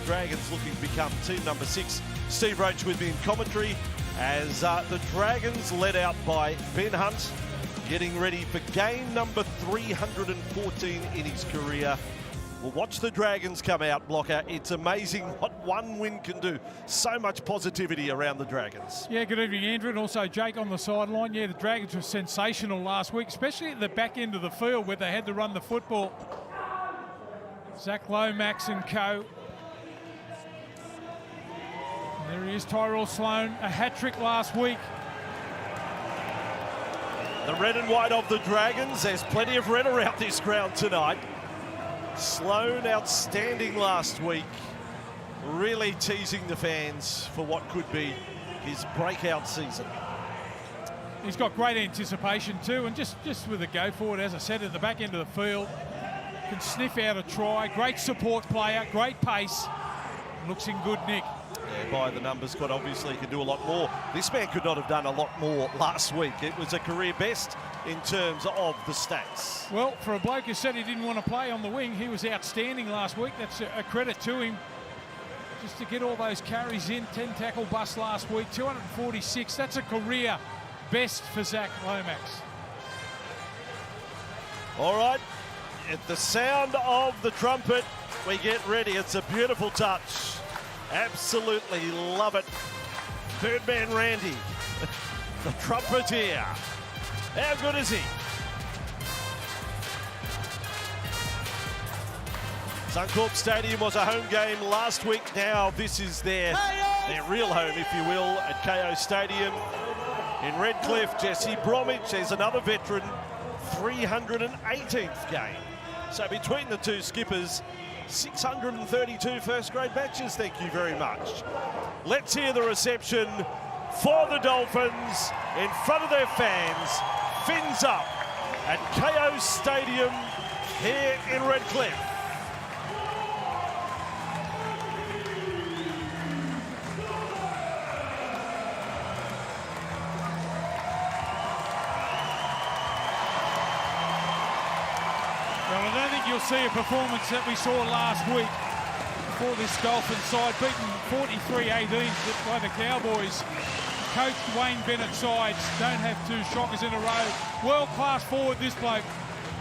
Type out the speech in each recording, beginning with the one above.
Dragons looking to become team number 6. Steve Roach with me in commentary as the Dragons led out by Ben Hunt, getting ready for game number 314 in his career. We'll watch the Dragons come out, Blocker. It's amazing what one win can do. So much positivity around the Dragons. Yeah, good evening, Andrew, and also Jake on the sideline. Yeah, the Dragons were sensational last week, especially at the back end of the field where they had to run the football. Zach Lomax and co. And there he is, Tyrell Sloan, a hat-trick last week. The red and white of the Dragons. There's plenty of red around this ground tonight. Sloan outstanding last week, really teasing the fans for what could be his breakout season. He's got great anticipation too, and just with a go for it, as I said, at the back end of the field, can sniff out a try. Great support player, great pace, looks in good nick. Yeah, by the numbers, quite obviously can do a lot more. This man could not have done a lot more last week. It was a career best in terms of the stats. Well, for a bloke who said he didn't want to play on the wing, he was outstanding last week. That's a credit to him. Just to get all those carries in, 10 tackle bust last week, 246. That's a career best for Zach Lomax. All right, at the sound of the trumpet, we get ready. It's a beautiful touch. Absolutely love it. Birdman Randy, the trumpeter. How good is he? Suncorp Stadium was a home game last week. Now this is their real home, if you will, at KO Stadium in Redcliffe. Jesse Bromwich, there's another veteran, 318th game. So between the two skippers, 632 first grade matches, thank you very much. Let's hear the reception for the Dolphins in front of their fans. Fins up at KO Stadium here in Redcliffe. Well, I don't think you'll see a performance that we saw last week for this Dolphins side, beaten 43-18 by the Cowboys. Coach Wayne Bennett's sides don't have two shockers in a row. World-class forward, this bloke.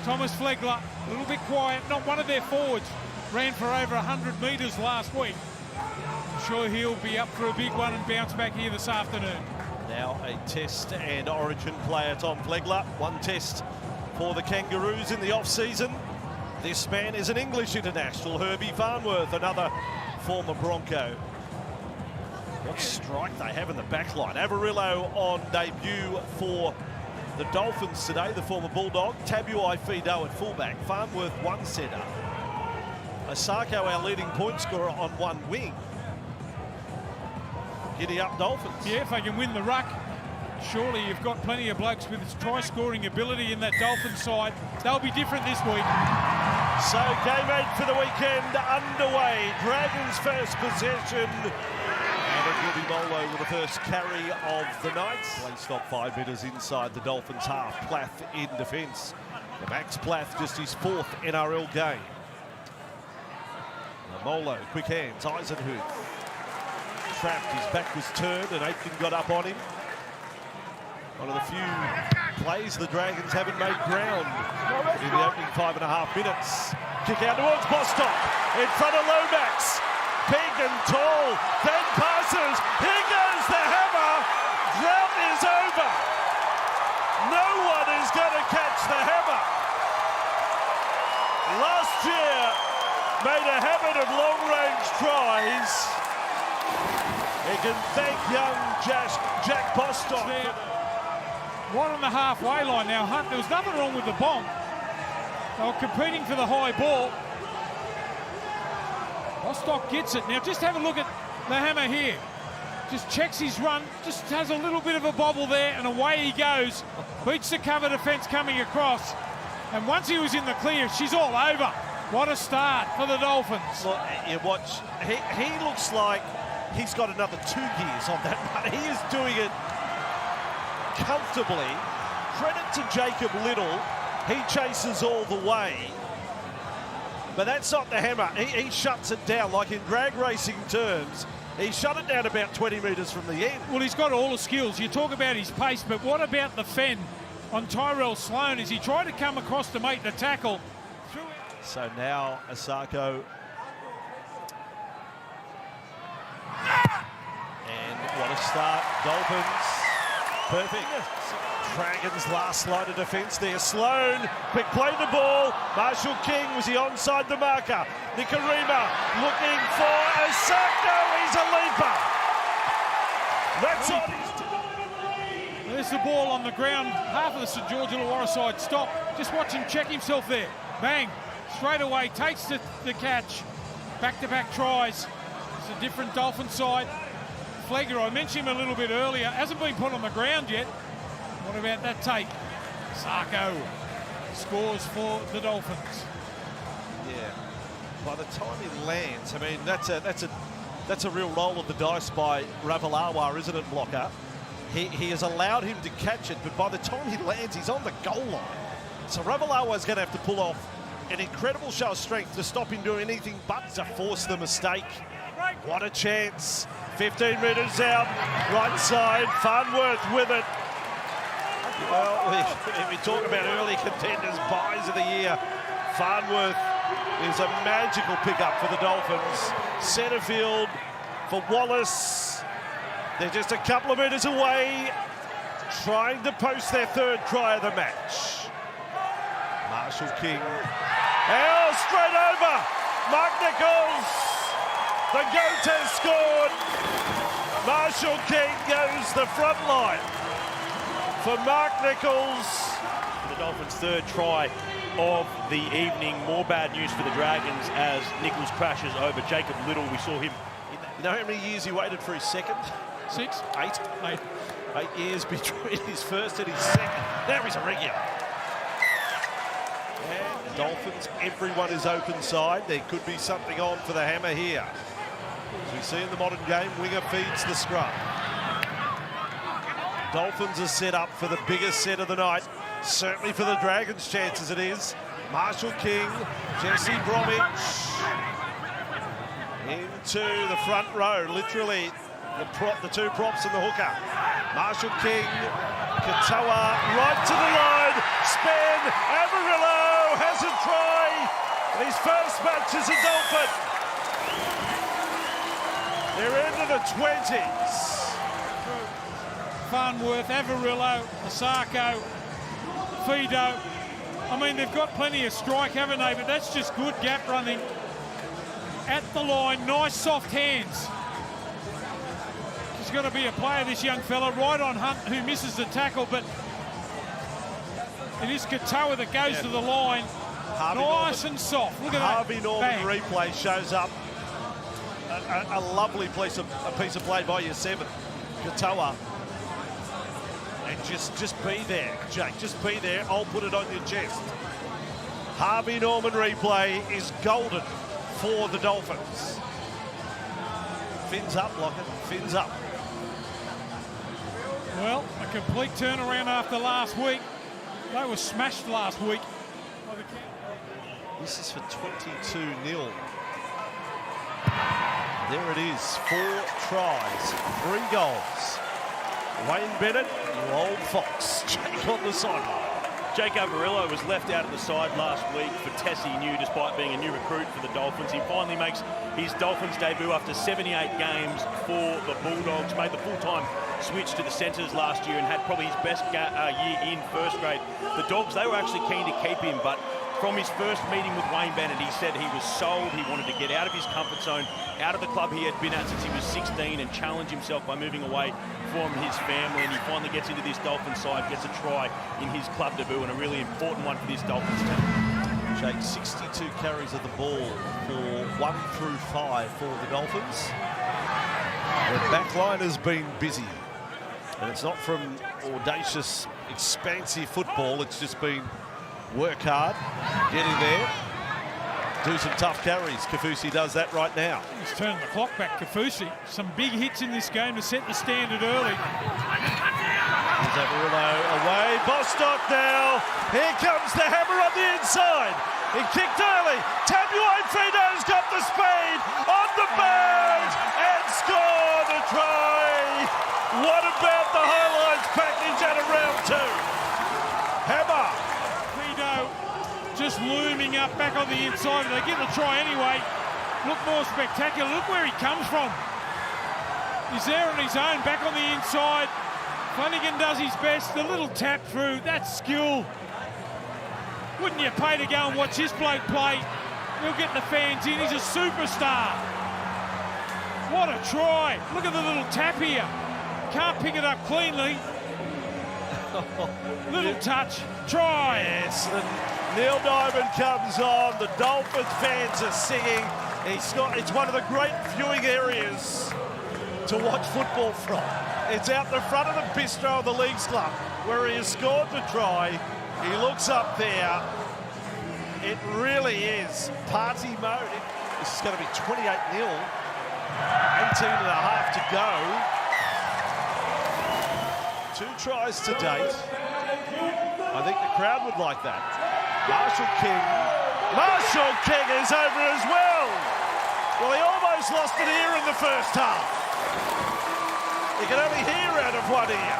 Thomas Flegler, a little bit quiet. Not one of their forwards ran for over 100 metres last week. I'm sure he'll be up for a big one and bounce back here this afternoon. Now a Test and Origin player, Tom Flegler. One Test for the Kangaroos in the off-season. This man is an English international, Herbie Farnworth, another former Bronco. What strike they have in the back line. Avarillo on debut for the Dolphins today, the former Bulldog. Tabuai Fido at fullback. Farnworth one setter. Osako, our leading point scorer, on one wing. Giddy up Dolphins. Yeah, if they can win the ruck, surely you've got plenty of blokes with try-scoring ability in that Dolphins side. They'll be different this week. So game 8 for the weekend underway. Dragons first possession. And it will be Molo with the first carry of the night. Play stop 5 metres inside the Dolphins half. Plath in defence. Max Plath, just his 4th NRL game. Molo, quick hands, Eisenhuth. Trapped, his back was turned and Aitken got up on him. One of the few plays the Dragons haven't made ground in the opening 5.5 minutes. Kick out towards Bostock, in front of Lomax. Big and tall, then passes. Here goes the hammer. Drought is over. No one is going to catch the hammer. Last year, made a habit of long-range tries. He can thank young Jack Bostock. Right on the halfway line now, Hunt. There was nothing wrong with the bomb. They were competing for the high ball. Bostock gets it. Now just have a look at the hammer here. Just checks his run, just has a little bit of a bobble there, and away he goes. Beats the cover defence coming across. And once he was in the clear, she's all over. What a start for the Dolphins. Look, you watch, he looks like he's got another 2 years on that run. He is doing it comfortably. Credit to Jacob Little. He chases all the way. But that's not the hammer. He shuts it down, like in drag racing terms. He shut it down about 20 metres from the end. Well, he's got all the skills. You talk about his pace, but what about the fen on Tyrell Sloan as he tried to come across to make the tackle? So now Asako. And what a start, Dolphins. Perfect. Dragons' last line of defence there. Sloan, quick play the ball. Marshall King, was he onside the marker? Nikarima looking for Asako. He's a leaper. That's on. There's the ball on the ground. Half of the St George Illawarra side stop. Just watch him check himself there. Bang. Straight away, takes the catch. Back-to-back tries. It's a different Dolphin side. Flegler, I mentioned him a little bit earlier, hasn't been put on the ground yet. What about that take? Sarko scores for the Dolphins. Yeah. By the time he lands, I mean, that's a real roll of the dice by Ravalawa, isn't it, Blocker? He has allowed him to catch it, but by the time he lands, he's on the goal line. So Ravalawa's going to have to pull off an incredible show of strength to stop him doing anything but to force the mistake. What a chance. 15 metres out, right side, Farnworth with it. Well, we talk about early contenders, buys of the year. Farnworth is a magical pickup for the Dolphins. Centre field for Wallace. They're just a couple of metres away, trying to post their third try of the match. Marshall King. Oh, straight over. Mark Nichols. The goat has scored. Marshall King goes the front line for Mark Nichols. The Dolphins' third try of the evening. More bad news for the Dragons as Nichols crashes over Jacob Little. We saw him. You know how many years he waited for his second? 6? 8. 8 years between his first and his second. Now he's a regular. And Dolphins, everyone is open side. There could be something on for the hammer here. As we see in the modern game, winger feeds the scrum. Dolphins are set up for the biggest set of the night. Certainly for the Dragons' chances it is. Marshall King, Jesse Bromwich into the front row, literally the two props and the hooker. Marshall King, Katoa right to the line, spin, Amarillo has a try, and his first match as a Dolphin. They're into the 20s. Farnworth, Avarillo, Asako, Fido. I mean, they've got plenty of strike, haven't they? But that's just good gap running. At the line, nice soft hands. He's got to be a player, this young fella. Right on Hunt, who misses the tackle, but it is Katoa that goes to the line. Nice and soft. Look at that. Harvey Norman replay shows up. A lovely piece of play by your 7, Katoa. And just be there, Jake. Just be there. I'll put it on your chest. Harvey Norman replay is golden for the Dolphins. Fins up, Lockett. Fins up. Well, a complete turnaround after last week. They were smashed last week. This is for 22-0. There it is. 4 tries, 3 goals. Wayne Bennett, you old fox. Jake on the sideline. Jake Avarillo was left out of the side last week for Tessie New, despite being a new recruit for the Dolphins. He finally makes his Dolphins debut after 78 games for the Bulldogs. Made the full-time switch to the centres last year and had probably his best year in first grade. The Dogs, they were actually keen to keep him, but from his first meeting with Wayne Bennett, he said he was sold. He wanted to get out of his comfort zone, out of the club he had been at since he was 16, and challenge himself by moving away from his family. And he finally gets into this Dolphins side, gets a try in his club debut, and a really important one for this Dolphins team. Jake, 62 carries of the ball for 1 through 5 for the Dolphins. The back line has been busy, and it's not from audacious, expansive football. It's just been work hard, get in there, do some tough carries. Kafusi does that right now. He's turning the clock back, Kafusi. Some big hits in this game to set the standard early. Here's Avarillo away, Bostock now. Here comes the hammer on the inside. He kicked early. Tabuai-Fido's got the speed on the board and scored a try. What about the highlights package out of round 2? Hammer. Fido just looming up back on the inside. They get the try anyway. Look more spectacular. Look where he comes from. He's there on his own, back on the inside. Flanagan does his best. The little tap through. That's skill. Wouldn't you pay to go and watch this bloke play? He'll get the fans in. He's a superstar. What a try. Look at the little tap here. Can't pick it up cleanly. Little touch. Try. Yes, the Neil Diamond comes on. The Dolphins fans are singing. It's one of the great viewing areas to watch football from. It's out the front of the bistro of the Leagues Club where he has scored the try. He looks up there. It really is party mode. This is going to be 28-0. 18 and a half to go. 2 tries to date. I think the crowd would like that. Marshall King is over as well. Well, he almost lost it here in the first half. You can only hear out of one ear.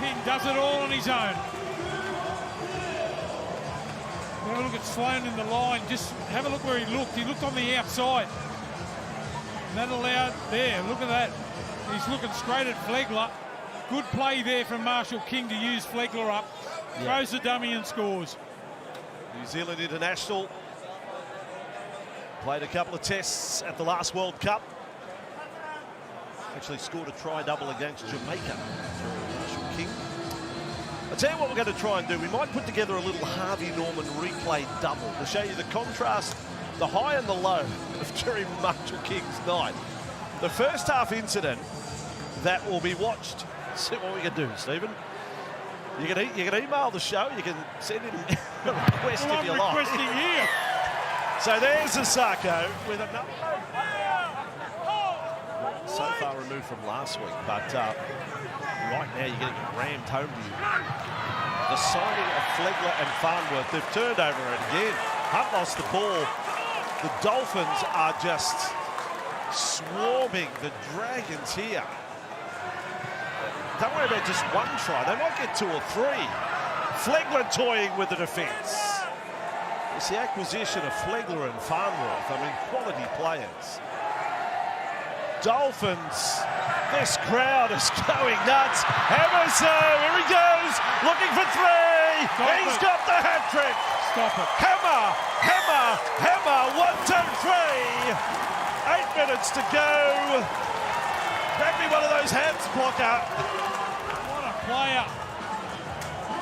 King does it all on his own. Have a look at Sloan in the line. Just have a look where he looked. He looked on the outside. And that allowed there. Look at that. He's looking straight at Flegler. Good play there from Marshall King to use Flegler up. Throws the dummy and scores. New Zealand international. Played a couple of tests at the last World Cup. Actually scored a try-double against Jamaica. Marshall King. I'll tell you what we're going to try and do. We might put together a little Harvey Norman replay double to show you the contrast, the high and the low of Jerry Marshall King's night. The first half incident that will be watched. See what we can do, Stephen. You can email the show. You can send in a request if you like. Requesting here. So there's Asako with another. So far removed from last week, but right now you're getting rammed home to you. The signing of Flegler and Farnworth, they've turned over it again. Hunt lost the ball. The Dolphins are just swarming the Dragons here. Don't worry about just one try. They might get 2 or 3. Flegler toying with the defence. It's the acquisition of Flegler and Farnworth. I mean, quality players. Dolphins, this crowd is going nuts. Hamiso, here he goes, looking for 3. He's got the hat-trick. Stop it. Hammer, 1, 2, 3. 8 minutes to go. Grab me one of those hands, blocker. What a player.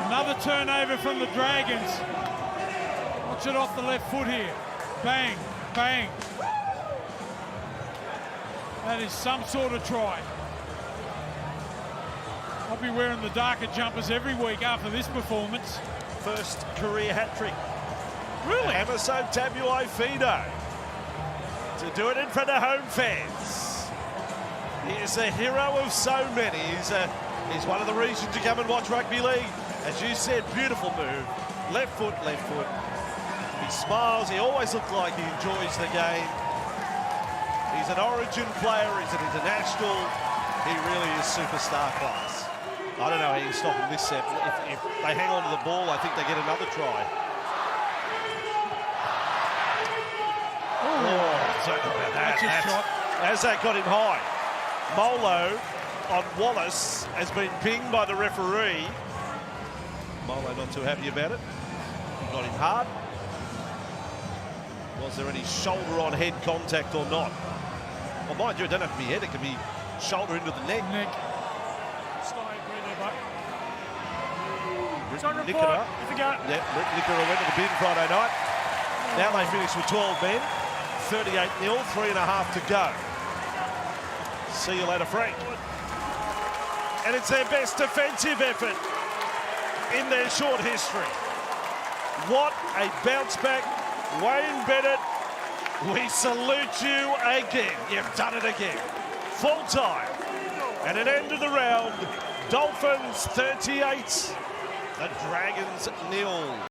Another turnover from the Dragons. Watch it off the left foot here. Bang, bang. That is some sort of try. I'll be wearing the darker jumpers every week after this performance. First career hat-trick. Really? Hamiso Tabuai-Fido to do it in front of home fans. He is a hero of so many. He's one of the reasons you come and watch rugby league. As you said, beautiful move. Left foot, left foot. He smiles. He always looks like he enjoys the game. He's an origin player. He's an international. He really is superstar class. I don't know how you stop him this set. If they hang on to the ball, I think they get another try. As that got him high. Molo on Wallace has been pinged by the referee. Molo not too happy about it. He got him hard. Was there any shoulder on head contact or not? Well, mind you, it doesn't have to be head, it can be shoulder into the neck. Rick Nickera. Yeah, Rick Nickera went to the bin Friday night. Now they finish with 12 men. 38-0, 3.5 to go. See you later, Frank. And it's their best defensive effort in their short history. What a bounce back. Wayne Bennett, we salute you again. You've done it again. Full time. And an end of the round. Dolphins 38, the Dragons 0.